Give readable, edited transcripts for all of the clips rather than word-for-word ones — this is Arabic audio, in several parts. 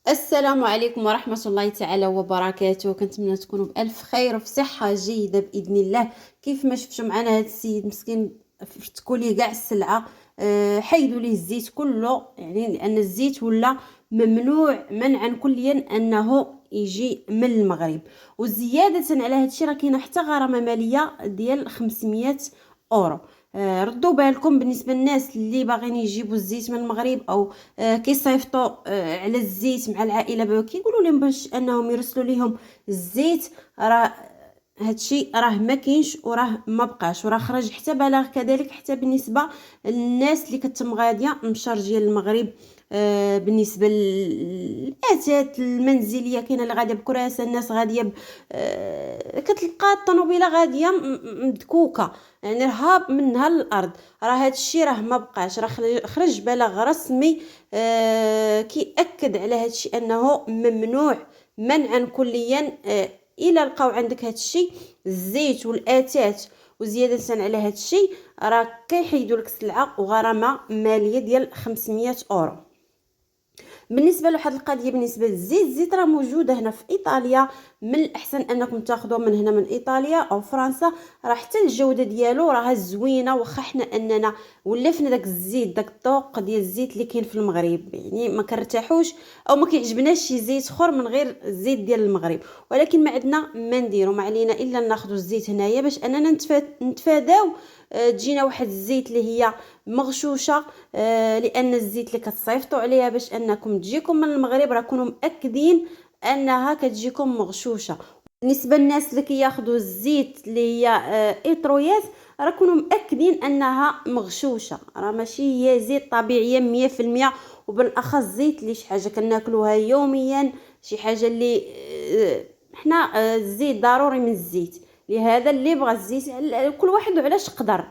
السلام عليكم ورحمة الله تعالى وبركاته. كنتمنى تكونوا بألف خير وفي صحة جيدة بإذن الله. كيف ما شفتوا معنا هذا السيد مسكين فرتكوا ليه كاع السلعة، حيدوا ليه الزيت كله، يعني لأن الزيت ولا ممنوع منعا كليا أنه يجي من المغرب. وزيادة على هذا الشيء راه كاينة حتى غرامة مالية ديال 500 أورو. ردوا بالكم بالنسبة للناس اللي باغيين يجيبوا الزيت من المغرب او كيصيفطوا على الزيت مع العائله، كيقولوا لهم باش انهم يرسلوا لهم الزيت. راه هادشي راه ما كاينش وراه ما بقاش وراه خرج حتى بلاغ كذلك حتى بالنسبه للناس اللي كتم غاديه مشارجيه للمغرب. بالنسبه للاتات المنزليه كاينه اللي غاديه بكراسه، الناس غاديه كتلقى الطوموبيله غاديه مدكوكه، يعني رهاب منها الارض. راه هذا الشيء راه ما بقاش، راه خرج بلاغ رسمي كيأكد على هذا الشيء انه ممنوع منعا كليا. الا لقاو عندك هذا الشيء الزيت والاتات، وزياده على هذا الشيء راه كيحيدوا لك السلعه وغرامه ماليه ديال 500 أورو. بالنسبه لواحد القضيه بالنسبه للزيت، الزيت راه موجوده هنا في ايطاليا، من الاحسن انكم تاخذوه من هنا من ايطاليا او فرنسا. راه حتى الجوده ديالو راه زوينه، واخا حنا اننا ولفنا داك الزيت، داك الذوق ديال الزيت اللي كاين في المغرب، يعني ما كنرتاحوش او ما كيعجبناش شي زيت اخر من غير الزيت ديال المغرب. ولكن ما عندنا ما نديرو، ما علينا الا ناخذ الزيت هنايا باش اننا نتفاداو تجينا واحد الزيت اللي هي مغشوشه. لان الزيت اللي كتصيفطوا عليها باش انكم تجيكم من المغرب راه كونوا مأكدين انها كتجيكم مغشوشه. بالنسبه للناس اللي كياخذوا الزيت اللي هي ايترويات، راه كونوا مأكدين انها مغشوشه، راه ماشي هي زيت طبيعيه 100%. وبالاخص زيت اللي شي حاجه كناكلوها يوميا، شي حاجه اللي حنا الزيت ضروري من الزيت. لهذا اللي بغى الزيت كل واحد وعلاش قدر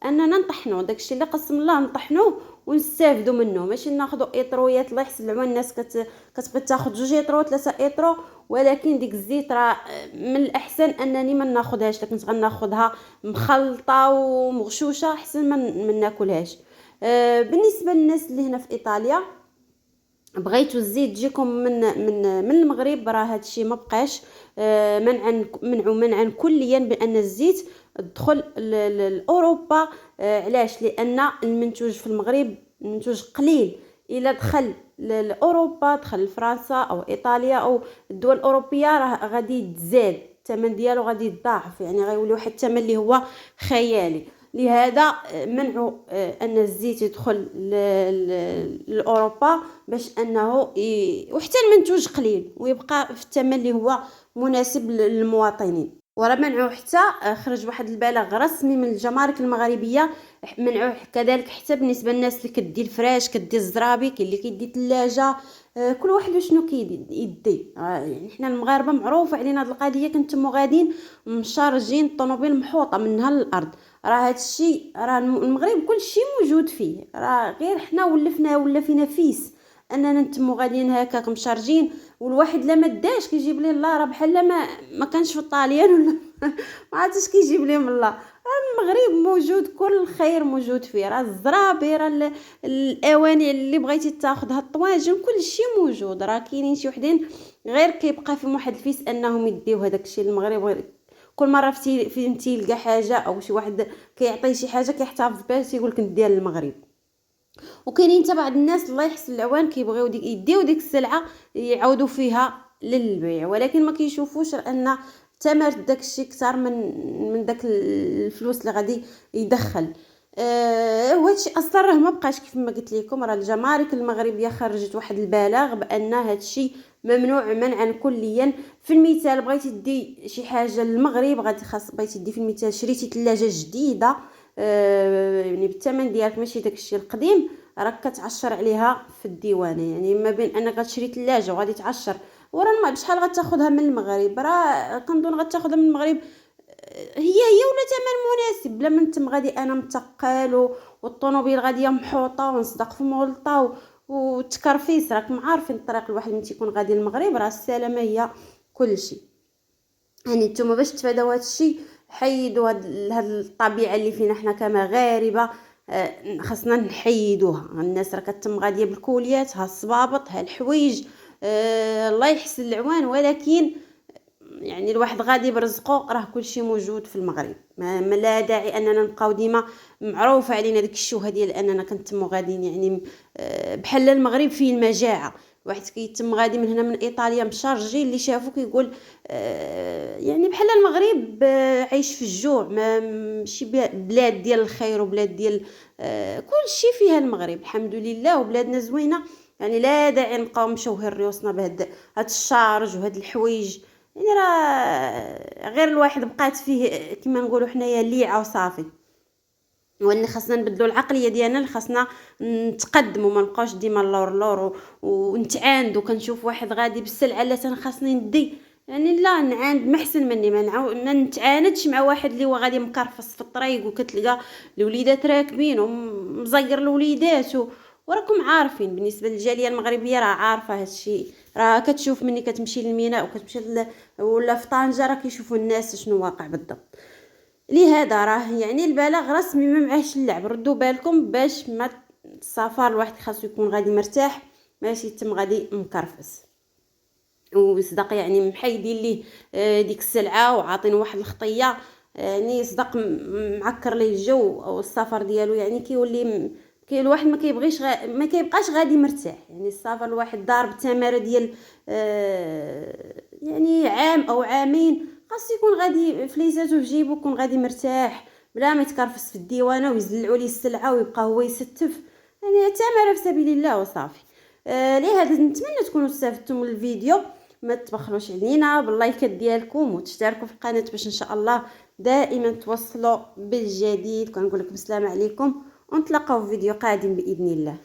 اننا نطحنوا داكشي اللي قسم الله نطحنوه ونستافدوا منه، ماشي ناخذوا اطرويات. الله يحسن العوان، الناس كتبغي تاخذ 2 اطرو 3 اطرو، ولكن ديك الزيت راه من الاحسن انني ما ناخذهاش، لكن غناخذها مخلطه ومغشوشه احسن من ناكلهاش. بالنسبه للناس اللي هنا في ايطاليا بغيتوا الزيت تجيكم من المغرب، راه هادشي ما بقاش. منعا كليا بان الزيت دخل لاوروبا. علاش؟ لان المنتوج في المغرب منتوج قليل. الا دخل لاوروبا، دخل لفرنسا او ايطاليا او الدول الاوروبيه، راه غادي يتزاد الثمن ديالو، غادي يتضاعف، يعني غيولي واحد الثمن اللي هو خيالي. لهذا منعوا ان الزيت يدخل لاوروبا باش انه وحتى المنتوج قليل ويبقى في الثمن اللي هو مناسب للمواطنين. وراه منعوا حتى خرج واحد البلاغ رسمي من الجمارك المغربيه، منعوا كذلك حتى بالنسبه للناس اللي كدي الفراش، كدي الزرابي، كاين اللي كيدي ثلاجه. كل واحد وشنو كيدي. يعني حنا المغاربه معروف علينا هذه القضيه، كنتم غاديين مشارجين الطوموبيل محوطه منها للارض. راه هذا الشيء راه المغرب كل شيء موجود فيه، راه غير حنا ولفنا ولا فينا فيس اننا نتمو غاديين هكاك مشارجين. والواحد لما داش كيجيب ليه الله، راه بحال ما كانش في الطاليان ولا ما عرفتش كيجيب ليه من الله. المغرب موجود، كل الخير موجود فيه، راه الزرابي، راه الاواني اللي بغيتي تاخذها، الطواجن، كل شيء موجود. راه كاينين شي وحدين غير كيبقى فيهم واحد الفيس انهم يديو هذاك الشيء للمغرب. كل مره فين تيلقى حاجه او شي واحد كيعطيه شي حاجه كيحتفظ بها تيقول لك نديها للمغرب. وكاينين حتى بعض الناس الله يحسن العوان كيبغيو يديو ديك السلعه يعاودوا فيها للبيع، ولكن ما كيشوفوش ان ثمن داكشي اكثر من داك الفلوس اللي غادي يدخل. وهادشي اصلا راه ما بقاش كيف ما قلت لكم. راه الجمارك المغربيه خرجت واحد البلاغ بان هادشي ممنوع منعا كليا. في المثال بغيتي دي شي حاجه للمغرب، غادي خاص بغيتي دي في المثال شريتي ثلاجه جديده، يعني بالثمن ديالك ماشي داكشي القديم، راك كتعشر عليها في الديوانه. يعني ما بين انك غتشري ثلاجه وغادي تعشر، وراه ما بشحال غتاخذها من المغرب، راه كنظن غتاخذها من المغرب هي ولا ثمن مناسب. بلا ما نتم غادي انا متقال والطوموبيل غاديه محوطه ونصدق في مولطه والتكرفيس. راكم عارفين الطريق الواحد من تيكون غادي للمغرب، راه السلامه هي كل شيء. يعني نتوما باش تفاداو هذا الشيء، حيدوا هاد الطبيعه اللي فينا حنا كمغاربه. خاصنا نحيدوها. الناس راه كتم غاديه بالكوليات، ها الصبابط، ها الحوايج، الله يحسن العوان. ولكن يعني الواحد غادي برزقه، راه كلشي موجود في المغرب، ما لا داعي اننا نبقاو ديما معروفه علينا ديك الشوهه ديال اننا كنتمو غاديين يعني بحال المغرب فيه المجاعه. واحد كيتم غادي من هنا من ايطاليا مشارجي، اللي شافو كيقول يعني بحال المغرب عايش في الجوع، ماشي بلاد ديال الخير وبلاد ديال كلشي فيها المغرب الحمد لله، وبلادنا زوينه. يعني لا داعي نبقاو مشوهين ريوسنا بهاد الشارج وهاد الحوايج. يعني راه غير الواحد بقات فيه كما نقولوا حنايا ليعه وصافي. وان خاصنا نبدلوا العقليه ديالنا، اللي خاصنا نتقدموا، ما نبقاوش ديما اللور لور ونتعاندوا. كنشوف واحد غادي بالسلعه لا انا خاصني ندي، يعني لا نعاند ما احسن مني، ما نتعاندش مع واحد اللي هو غادي مكرفص في الطريق، وكتلقى الوليدات راكبين ومزير الوليدات وراكم عارفين بالنسبه للجاليه المغربيه راه عارفه هادشي. راه كتشوف مني كتمشي للميناء وكتمشي ولا في طنجه، راه كيشوفوا الناس شنو واقع بالضبط. لهذا راه يعني البلاغ رسمي ما معاهش اللعب. ردوا بالكم باش ما السفر الواحد خاصو يكون غادي مرتاح، ماشي يتم غادي مكرفس وصدق يعني محيدين ليه ديك السلعه وعاطين واحد الخطيه. يعني صدق معكر ليه الجو او السفر ديالو، يعني كيولي الواحد ما كيبغيش ما كيبقاش غادي مرتاح. يعني السفر الواحد ضارب التماره ديال يعني عام او عامين، خاص يكون غادي فليساتو في جيبو، يكون غادي مرتاح بلا ما يتكرفس في الديوانه ويزلعوا ليه السلعه ويبقى هو يستف. يعني تماره في سبيل الله وصافي. لهذا نتمنى تكونوا استفدتم من الفيديو. ما تبخلوش علينا باللايكات ديالكم وتشتركوا في القناه باش ان شاء الله دائما توصلوا بالجديد. كنقول لكم السلام عليكم ونتلاقاو في فيديو قادم باذن الله.